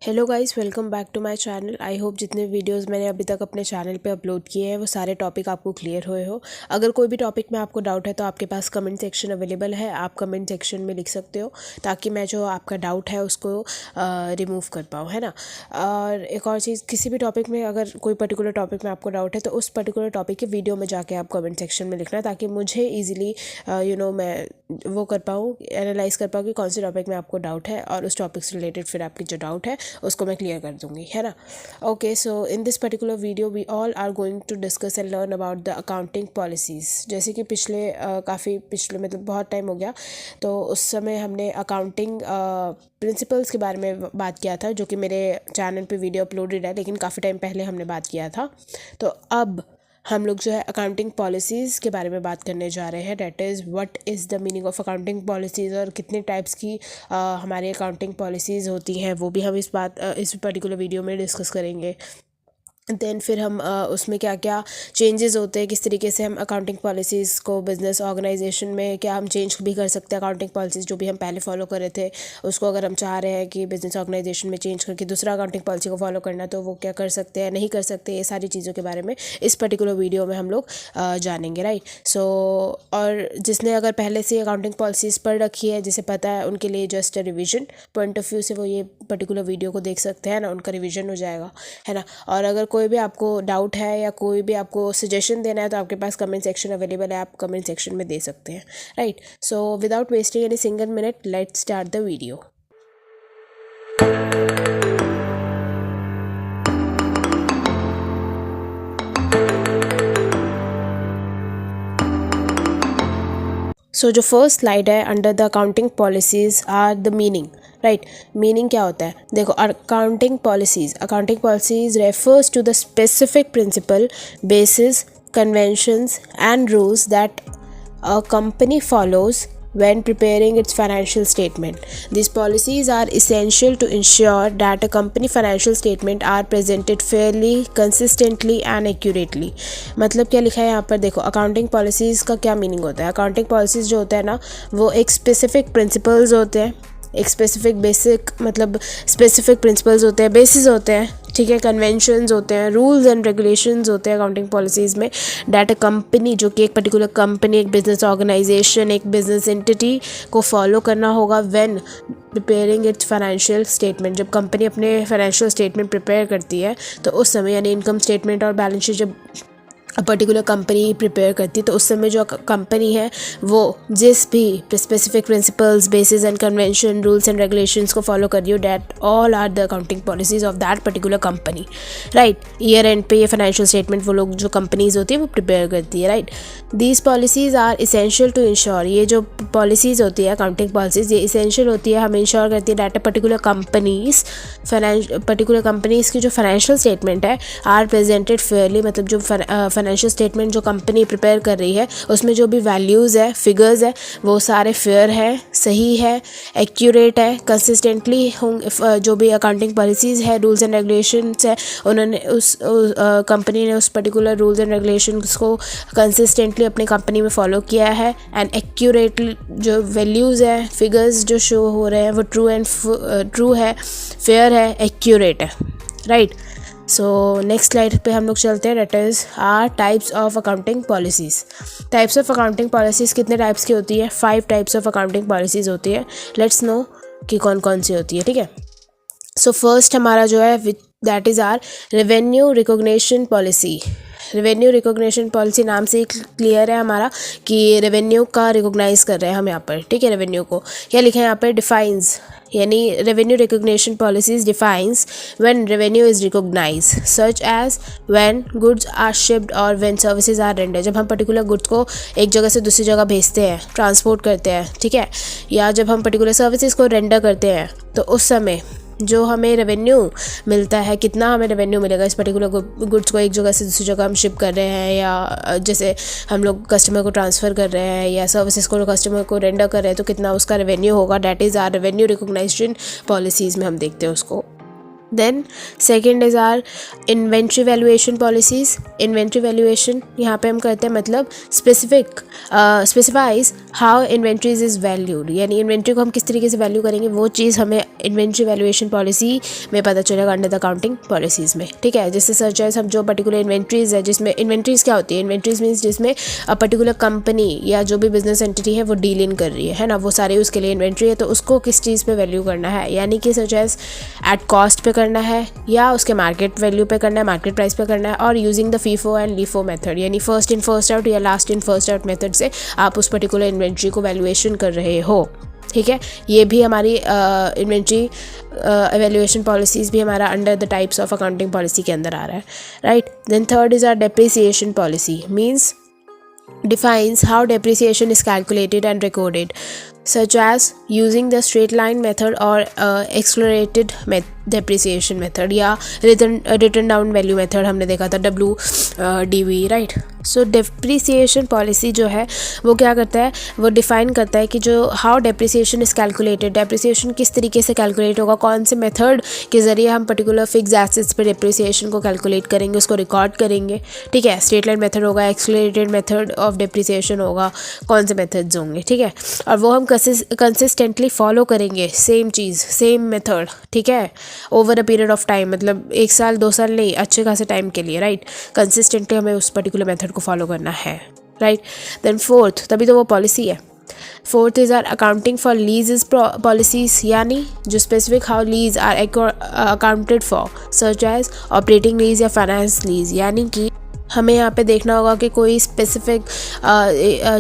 Hello guys, welcome back to my channel. I hope जितने videos मैंने अभी तक अपने चैनल पे अपलोड किए हैं वो सारे टॉपिक आपको क्लियर हुए हो। अगर कोई भी टॉपिक में आपको डाउट है तो आपके पास कमेंट सेक्शन अवेलेबल है, आप कमेंट सेक्शन में लिख सकते हो ताकि मैं जो आपका डाउट है उसको रिमूव कर पाऊँ, है ना। और एक और चीज़, किसी भी टॉपिक में अगर कोई पर्टिकुलर टॉपिक में आपको डाउट है तो उस पर्टिकुलर टॉपिक के वीडियो में जाके आप कमेंट सेक्शन में लिखना ताकि मुझे ईजिली मैं वो कर पाऊँ, एनालाइज कर पाऊँ कि कौन से टॉपिक में आपको डाउट है और उस टॉपिक से रिलेटेड फिर आपकी जो डाउट है उसको मैं क्लियर कर दूंगी, है ना। Okay, so in this particular video we all are going to discuss and learn about the accounting policies. जैसे कि काफ़ी पिछले मतलब बहुत टाइम हो गया, तो उस समय हमने अकाउंटिंग प्रिंसिपल्स के बारे में बात किया था, जो कि मेरे चैनल पे वीडियो अपलोडेड है, लेकिन काफ़ी टाइम पहले हमने बात किया था। तो अब हम लोग जो है अकाउंटिंग पॉलिसीज़ के बारे में बात करने जा रहे हैं। That is what is the meaning of accounting policies और कितने टाइप्स की हमारी अकाउंटिंग पॉलिसीज़ होती हैं, वो भी हम इस पर्टिकुलर वीडियो में डिस्कस करेंगे। देन फिर हम उसमें क्या क्या चेंजेस होते हैं, किस तरीके से हम अकाउंटिंग पॉलिसीज़ को बिज़नेस ऑर्गेनाइजेशन में क्या हम चेंज भी कर सकते हैं। अकाउंटिंग पॉलिसीज़ जो भी हम पहले फॉलो कर रहे थे उसको अगर हम चाह रहे हैं कि बिज़नेस ऑर्गेनाइजेशन में चेंज करके दूसरा अकाउंटिंग पॉलिसी को फॉलो करना, तो वो क्या कर सकते हैं, नहीं कर सकते। ये सारी चीज़ों के बारे में इस पर्टिकुलर वीडियो में हम लोग जानेंगे, राइट। सो और जिसने अगर पहले से अकाउंटिंग पॉलिसीज़ पढ़ रखी है, जिसे पता है, उनके लिए just revision point of view से वो ये पर्टिकुलर वीडियो को देख सकते हैं ना, उनका रिविजन हो जाएगा, है ना। और अगर कोई भी आपको डाउट है या कोई भी आपको सजेशन देना है तो आपके पास कमेंट सेक्शन अवेलेबल है, आप कमेंट सेक्शन में दे सकते हैं, right. So without wasting any single minute, let's start the video. So जो फर्स्ट स्लाइड है, under the accounting policies are the meaning, right. Meaning क्या होता है, देखो। Accounting policies refers to the specific principle, basis, conventions and rules that a company follows when preparing its financial statement. These policies are essential to ensure that a company financial statement are presented fairly, consistently and accurately. मतलब क्या लिखा है यहाँ पर, देखो। Accounting policies का क्या meaning होता है। अकाउंटिंग पॉलिसीज़ जो होता है ना, वो एक स्पेसिफिक प्रिंसिपल्स होते हैं, एक स्पेसिफिक प्रिंसिपल्स होते हैं, बेसिस होते हैं, ठीक है, कन्वेंशंस होते हैं, रूल्स एंड रेगुलेशंस होते हैं अकाउंटिंग पॉलिसीज़ में। डैट अ कंपनी, जो कि एक पर्टिकुलर कंपनी, एक बिजनेस ऑर्गेनाइजेशन, एक बिजनेस एंटिटी को फॉलो करना होगा when preparing it's financial statement. जब कंपनी अपने फाइनेंशियल स्टेटमेंट प्रिपेयर करती है तो उस समय, यानी इनकम स्टेटमेंट और बैलेंस शीट जब पर्टिकुलर कंपनी प्रिपेयर करती है, तो उस समय जो कंपनी है वो जिस भी specific principles, basis and convention, rules and regulations को फॉलो कर रही हो, that all are the accounting policies of that particular company, right. Year end पे ये फाइनेंशियल स्टेटमेंट वो लोग, जो कंपनीज होती है, वो प्रिपेयर करती है, right. These policies are essential to ensure, ये जो पॉलिसीज़ होती है अकाउंटिंग पॉलिसीज़, ये इसेंशियल होती है, हमें इंश्योर करती है डैट पर्टिकुलर कंपनीज़ की जो फाइनेंशियल स्टेटमेंट है आर प्रेजेंटेड फेयरली। मतलब जो फाइनेंशियल स्टेटमेंट जो कंपनी प्रिपेयर कर रही है उसमें जो भी वैल्यूज़ है, फिगर्स है, वो सारे फेयर है, सही है, एक्यूरेट है, कंसिस्टेंटली होंगे। जो भी अकाउंटिंग पॉलिसीज़ है, रूल्स एंड रेगुलेशंस है, उन्होंने उस कंपनी ने उस पर्टिकुलर रूल्स एंड रेगुलेशंस को कंसिस्टेंटली अपनी कंपनी में फॉलो किया है। एंड एक्यूरेटली जो वैल्यूज़ है, फिगर्स जो शो हो रहे हैं, वो ट्रू है, फेयर है, एक्यूरेट है, राइट। सो नेक्स्ट स्लाइड पे हम लोग चलते हैं। That is our types of accounting policies. Types of accounting policies कितने टाइप्स की होती है? 5 टाइप्स ऑफ अकाउंटिंग पॉलिसीज़ होती है। लेट्स नो कि कौन कौन सी होती है, ठीक है। सो फर्स्ट हमारा जो है that is our revenue recognition policy. Revenue recognition policy नाम से ही क्लियर है हमारा कि रेवेन्यू का रिकॉग्नाइज कर रहे हैं हम यहाँ पर, ठीक है। रेवेन्यू को क्या लिखा है यहाँ पर? डिफाइंस, यानी revenue recognition policies defines when revenue is recognise such as when goods are shipped और व्हेन सर्विसेज आर रेंडर। जब हम पर्टिकुलर गुड्स को एक जगह से दूसरी जगह भेजते हैं, ट्रांसपोर्ट करते हैं, ठीक है, या जब हम पर्टिकुलर सर्विसेज को रेंडर करते हैं, तो उस समय जो हमें रेवेन्यू मिलता है, कितना हमें रेवेन्यू मिलेगा इस पर्टिकुलर गुड्स को एक जगह से दूसरी जगह हम शिप कर रहे हैं, या जैसे हम लोग कस्टमर को ट्रांसफ़र कर रहे हैं या सर्विसेज को कस्टमर को रेंडर कर रहे हैं, तो कितना उसका रेवेन्यू होगा। That is our revenue recognisation policies में हम देखते हैं उसको। Then second is our inventory valuation policies. Inventory valuation यहाँ पे हम करते हैं मतलब specifies how inventories is valued, यानी इन्वेंट्री को हम किस तरीके से वैल्यू करेंगे वो चीज़ हमें इन्वेंट्री वैल्यूएशन पॉलिसी में पता चलेगा अंडर द अकाउंटिंग पॉलिसीज़ में, ठीक है। जैसे सच एज हम जो पर्टिकुलर इन्वेंट्रीज़ है, जिसमें इन्वेंट्रीज़ क्या होती है, इन्वेंट्रीज़ मीन्स जिसमें पर्टिकुलर कंपनी या जो भी बिजनेस एंटिटी है वो डील इन कर रही है ना, वो सारे उसके लिए इन्वेंट्री है। तो उसको किस चीज़ पे वैल्यू करना है, यानी कि सच एज एट कॉस्ट पे करना है या उसके मार्केट वैल्यू पे करना है, मार्केट प्राइस पे करना है, और using the FIFO and LIFO method, यानी फर्स्ट इन फर्स्ट आउट या last in first out method से आप उस पर्टिकुलर इन्वेंट्री को वैल्यूएशन कर रहे हो, ठीक है। ये भी हमारी इन्वेंट्री एवेल्यूएशन पॉलिसीज़ भी हमारा under the types of accounting policy के अंदर आ रहा है, right. Then third is our depreciation policy, means defines how depreciation is calculated and recorded, such as using the straight line method or accelerated depreciation method या written down value method हमने देखा था WDV, right. सो depreciation policy जो है वो क्या करता है, वो डिफाइन करता है कि जो how depreciation is calculated, depreciation किस तरीके से कैलकुलेट होगा, कौन से मेथड के ज़रिए हम पर्टिकुलर फिक्स एसेट्स पे डेप्रिसिएशन को कैलकुलेट करेंगे, उसको रिकॉर्ड करेंगे, ठीक है। स्ट्रेट लाइन मेथड होगा, एक्सेलरेटेड मेथड ऑफ डेप्रिसिएशन होगा, कौन से मेथड्स होंगे, ठीक है। और वो हम कंसिस्टेंटली फॉलो करेंगे, सेम चीज़ सेम मेथड, ठीक है, over a period of time, मतलब 1 साल 2 साल नहीं, अच्छे खासे टाइम के लिए, राइट। कंसिस्टेंटली हमें उस पर्टिकुलर मेथड को फॉलो करना है, राइट। देन फोर्थ, तभी तो वो पॉलिसी है। Fourth is our accounting for leases policies, यानी जो specific how lease are accounted for, such as operating lease या फाइनेंस लीज, यानी कि हमें यहाँ पे देखना होगा कि कोई स्पेसिफिक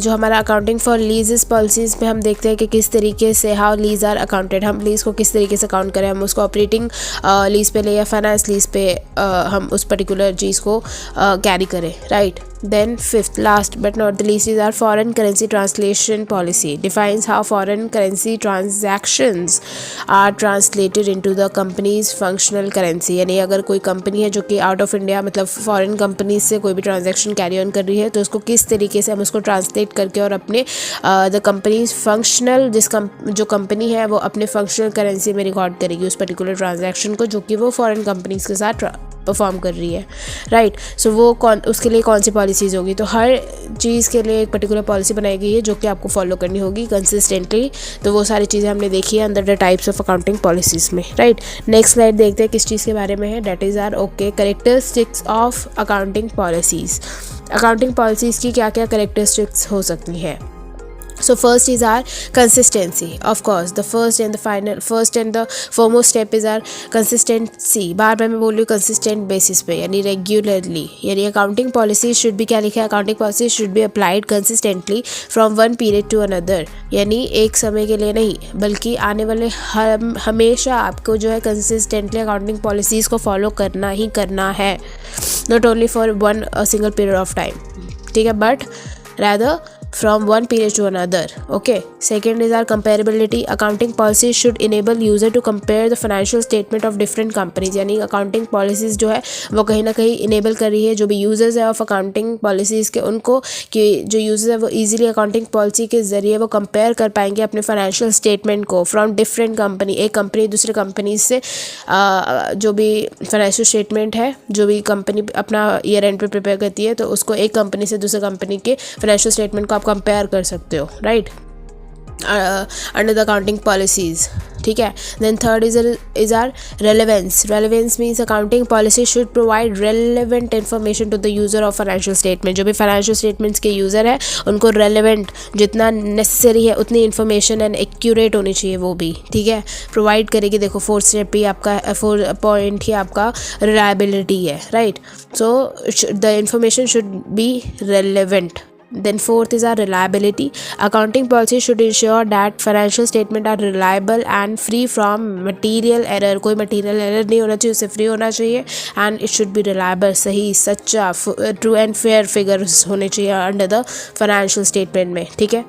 जो हमारा अकाउंटिंग फॉर लीजेस पॉलिसीज़ में हम देखते हैं कि किस तरीके से हाउ लीज आर अकाउंटेड, हम लीज को किस तरीके से अकाउंट करें, हम उसको ऑपरेटिंग लीज पे ले या फाइनेंस लीज पे हम उस पर्टिकुलर चीज़ को कैरी करें, right. Then fifth, last but not the least, is our foreign currency translation policy. Defines how foreign currency transactions are translated into the company's functional currency. यानी अगर कोई कंपनी है जो कि आउट ऑफ इंडिया, मतलब foreign company से कोई भी ट्रांजैक्शन कैरी ऑन कर रही है, तो उसको किस तरीके से हम उसको ट्रांसलेट करके और अपने द कंपनीज फंक्शनल जो कंपनी है वो अपने फंक्शनल करेंसी में रिकॉर्ड करेगी उस पर्टिकुलर ट्रांजैक्शन को जो कि वो फॉरेन कंपनीज के साथ परफॉर्म कर रही है, राइट। सो वो उसके लिए कौन सी पॉलिसीज़ होगी, तो हर चीज़ के लिए एक पर्टिकुलर पॉलिसी बनाई गई है जो कि आपको फॉलो करनी होगी कंसिस्टेंटली। तो वो सारी चीज़ें हमने देखी है अंदर the types of accounting policies में, राइट। नेक्स्ट स्लाइड देखते हैं किस चीज़ के बारे में है, that is our okay characteristics of accounting policies. Accounting policies की क्या क्या कैरेक्टरिस्टिक्स हो सकती है। So first is our consistency. Of course, the first and the foremost step is our consistency. बार बार मैं बोल रही हूँ consistent basis पे, यानी regularly, यानी accounting policy should be, क्या लिखा है, accounting policy should be applied consistently from one period to another, यानी एक समय के लिए नहीं बल्कि आने वाले हमेशा आपको जो है consistently accounting policies को follow करना ही करना है, not only for one single period of time, ठीक है, but rather from one period to another, okay. Second is our comparability. Accounting policies should enable user to compare the financial statement of different companies, यानी accounting policies जो है वो कहीं ना कहीं enable कर रही है जो भी users है of accounting policies के, उनको कि जो users है वो easily accounting policy के ज़रिए वो compare कर पाएंगे अपने financial statement को from different company, एक कंपनी दूसरे कंपनी से जो भी financial statement है जो भी कंपनी अपना ईयर एंड पे प्रिपेयर करती है, तो उसको एक कंपनी से दूसरे कंपनी के financial statement को आप कंपेयर कर सकते हो, right, under the accounting policies, ठीक है। Then third is our relevance. Relevance means accounting policy should provide relevant information to the user of financial statement. जो भी फाइनेंशियल स्टेटमेंट्स के यूज़र है उनको रेलेवेंट जितना नेसेसरी है उतनी इन्फॉर्मेशन एंड एक्यूरेट होनी चाहिए वो भी, ठीक है, प्रोवाइड करेगी. देखो फोर्थ स्टेप ही आपका, फोर्थ पॉइंट ही आपका रिलायबिलिटी है, right. So the information should be relevant. Then fourth is our reliability. Accounting policy should ensure that financial statements are reliable and free from material error. कोई material error नहीं होना चाहिए, उससे free होना चाहिए, and it should be reliable. सही, सच्चा, true and fair figures होने चाहिए under the financial statement में, ठीक है.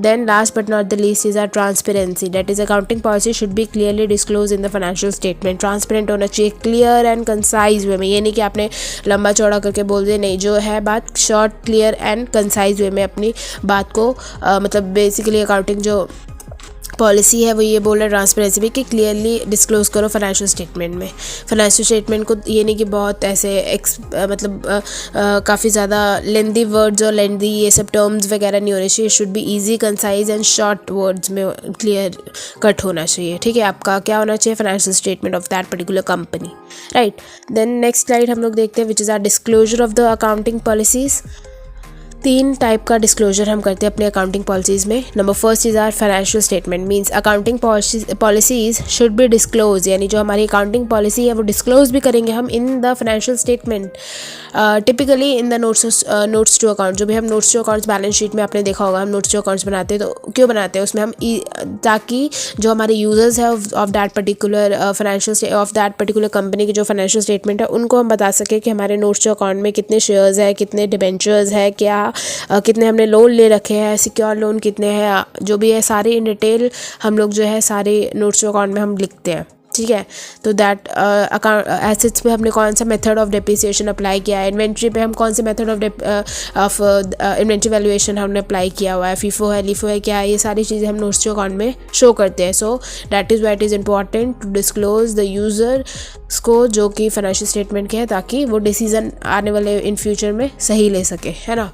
Then last but not the least is our transparency. That is accounting policy should be clearly disclosed in the financial statement. Transparent होना चाहिए, clear and concise way में. ये नहीं कि आपने लंबा चौड़ा करके बोल दिया, नहीं, जो है बात short, clear and concise वे में अपनी बात को मतलब बेसिकली अकाउंटिंग जो पॉलिसी है वो ये बोल रहा है ट्रांसपेरेंसी में कि क्लियरली डिस्क्लोज करो फाइनेंशियल स्टेटमेंट में। फाइनेंशियल स्टेटमेंट को ये नहीं कि बहुत ऐसे मतलब काफ़ी ज़्यादा लेंदी वर्ड्स और लेंदी ये सब टर्म्स वगैरह नहीं होने चाहिए। Should be easy, concise and short words में क्लियर कट होना चाहिए। ठीक है, आपका क्या होना चाहिए, financial statement of that particular company, right. Then next slide हम लोग देखते हैं which is our disclosure of the accounting policies. 3 type का डिस्क्लोजर हम करते हैं अपने अकाउंटिंग पॉलिसीज़ में। Number first is our financial statement, means accounting policies should be disclose, यानी जो हमारी अकाउंटिंग पॉलिसी है वो डिस्क्लोज भी करेंगे हम in the financial statement, typically in the notes to account. जो भी हम notes to accounts balance sheet में आपने देखा होगा, हम नोट्स टू अकाउंट्स बनाते हैं तो क्यों बनाते हैं उसमें हम, ताकि जो हमारे यूजर्स है of that particular financial of that particular company की जो फाइनेंशियल स्टेटमेंट है उनको हम बता सकें कि हमारे नोट्स टू अकाउंट में कितने शेयर्स है, कितने डिबेंचर्स है, क्या कितने हमने लोन ले रखे हैं, सिक्योर लोन कितने हैं, जो भी है सारे इन डिटेल हम लोग जो है सारे नोट्स टू अकाउंट में हम लिखते हैं। ठीक है, तो दैट अकाउंट एसेट्स पे हमने कौन सा मेथड ऑफ डेप्रिसिएशन अप्लाई किया है, इन्वेंट्री पे हम कौन से मेथड ऑफ इन्वेंट्री वैल्यूएशन हमने अप्लाई किया हुआ है, फीफो है, लीफो है, क्या है, ये सारी चीज़ें हम नोट्स टू अकाउंट में शो करते हैं। So that is why it is important to disclose the user को जो कि फाइनेंशियल स्टेटमेंट के हैं, ताकि वो डिसीजन आने वाले इन फ्यूचर में सही ले सके, है ना।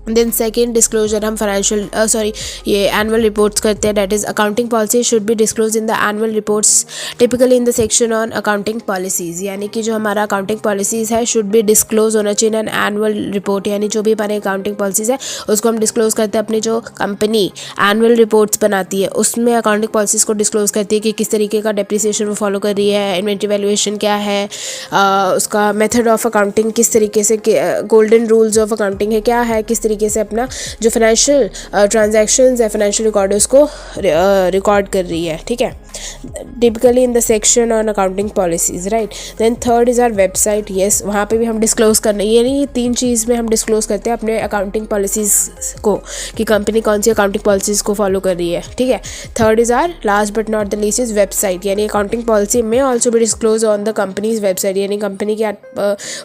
देन सेकेंड डिस्क्लोजर हम फाइनेंशियल ये एनुअल रिपोर्ट्स करते हैं, that is accounting policy should be disclose in the annual reports typically in the section on accounting policies, यानी कि जो हमारा अकाउंटिंग पॉलिसीज़ है शुड बी डिस्क्लोज होना चाहिए इन एनुअल रिपोर्ट, यानी जो भी हमारे अकाउंटिंग पॉलिसीज़ है उसको हम डिस्क्लोज करते हैं। अपनी जो कंपनी एनुअल रिपोर्ट्स बनाती है उसमें अकाउंटिंग पॉलिसीज़ को डिस्क्लोज करती है कि किस तरीके का डेप्रिसिएशन वो फॉलो कर रही है, इन्वेंट्री वैल्यूएशन क्या है, उसका मेथड ऑफ अकाउंटिंग किस तरीके से, गोल्डन रूल्स ऑफ अकाउंटिंग है क्या है, किस तरीके से अपना जो फाइनेंशियल ट्रांजैक्शंस है, फाइनेंशियल रिकॉर्ड उसको रिकॉर्ड कर रही है। ठीक है, typically in the section on accounting policies, right. Then third is our website, yes, वहाँ पे भी हम डिस्क्लोज करना, ये नहीं, ये 3 चीज़ में हम डिस्क्लोज करते हैं अपने अकाउंटिंग पॉलिसीज़ को कि कंपनी कौन सी अकाउंटिंग पॉलिसीज़ को फॉलो कर रही है। ठीक है, third is our last but not the least is website, यानी अकाउंटिंग पॉलिसी में ऑल्सो भी disclose on the company's website, यानी कंपनी की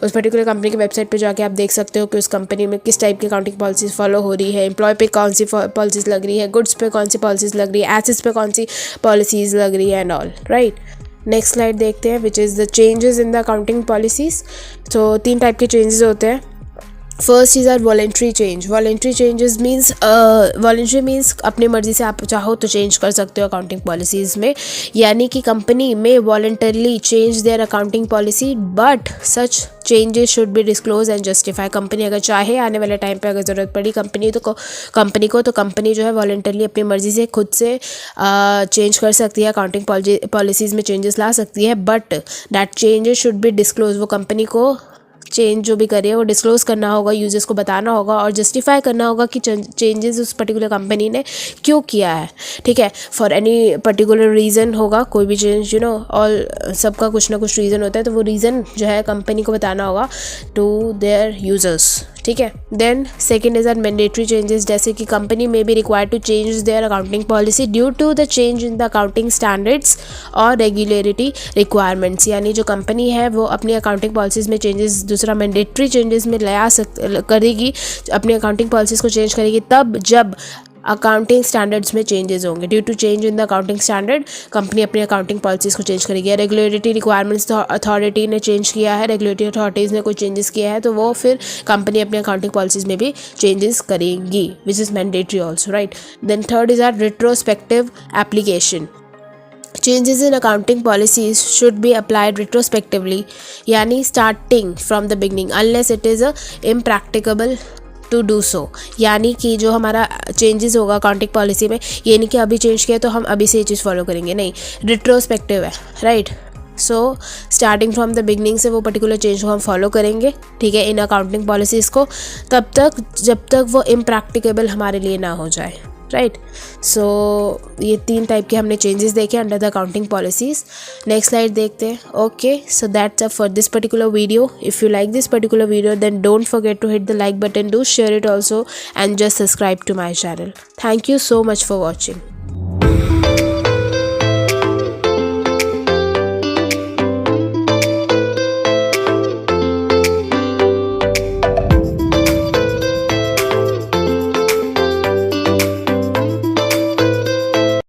उस पर्टिकुलर कंपनी की वेबसाइट पर जाके आप देख सकते हो कि उस कंपनी में किस टाइप की अकाउंटिंग पॉलिसीज़ फॉलो हो रही है, एम्प्लॉय पे कौन सी पॉलिसीज़ लग रही है, गुड्स पे कौन सी पॉलिसीज़ लग रही है, एसेट्स पे कौन सी पॉलिसीज़ लग रही है and all, right. Next slide देखते हैं which is the changes in the accounting policies. तो 3 टाइप के चेंजेस होते हैं। First is our voluntary change. Voluntary changes means voluntary means अपनी मर्जी से आप चाहो तो चेंज कर सकते हो अकाउंटिंग पॉलिसीज़ में, यानी कि कंपनी में voluntarily change their accounting policy, but such changes should be disclose and justify. Company अगर चाहे आने वाले टाइम पे अगर ज़रूरत पड़ी कंपनी तो कंपनी जो है वॉलेंटरली अपनी मर्जी से खुद से चेंज कर सकती है, अकाउंटिंग पॉलिसीज़ में चेंजेस ला सकती है, but that changes should be disclose. वो कंपनी को चेंज जो भी करे वो डिस्क्लोज करना होगा, यूजर्स को बताना होगा और जस्टिफाई करना होगा कि चेंजेस उस पर्टिकुलर कंपनी ने क्यों किया है। ठीक है, फॉर एनी पर्टिकुलर रीज़न होगा कोई भी चेंज, और सबका कुछ ना कुछ रीज़न होता है, तो वो रीज़न जो है कंपनी को बताना होगा टू देयर यूजर्स। ठीक है, then second is our mandatory changes, जैसे कि कंपनी में be required to change their accounting policy due to the change in the accounting standards और रेगुलेटरी रिक्वायरमेंट्स, यानी जो कंपनी है वो अपनी अकाउंटिंग पॉलिसीज़ में चेंजेस दूसरा मैंडेटरी चेंजेस में करेगी, अपनी अकाउंटिंग पॉलिसीज़ को चेंज करेगी तब जब अकाउंटिंग स्टैंडर्ड्स में चेंजेस होंगे। Due to change in the accounting standard company अपनी अकाउंटिंग पॉलिसीज़ को चेंज करेगी। रेगुलेटरी रिक्वायरमेंट्स अथॉरिटी ने चेंज किया है, रेगुलेटरी अथॉरिटीज़ ने कोई चेंजेस किया है, तो वो फिर कंपनी अपनी अकाउंटिंग पॉलिसीज़ में भी चेंजेस करेंगी, which is mandatory also, right. Then third is our retrospective application. Changes in accounting policies should be applied retrospectively, यानी starting from the beginning unless it is impracticable to do so, यानी कि जो हमारा changes होगा accounting policy में, ये नहीं कि अभी चेंज किया तो हम अभी से ये चीज़ फॉलो करेंगे, नहीं, रिट्रोस्पेक्टिव है, right. So starting from the beginning से वो पर्टिकुलर चेंज को हम फॉलो करेंगे, ठीक है, इन अकाउंटिंग पॉलिसीज़ को तब तक जब तक वो इम्प्रैक्टिकेबल हमारे लिए ना हो जाए, राइट। सो ये 3 टाइप के हमने चेंजेस देखे under the accounting policies. Next slide देखते हैं। Okay, so that's up for this particular video. If you like this particular video then don't forget to hit the like button, do share it also and just subscribe to my channel. Thank you so much for watching.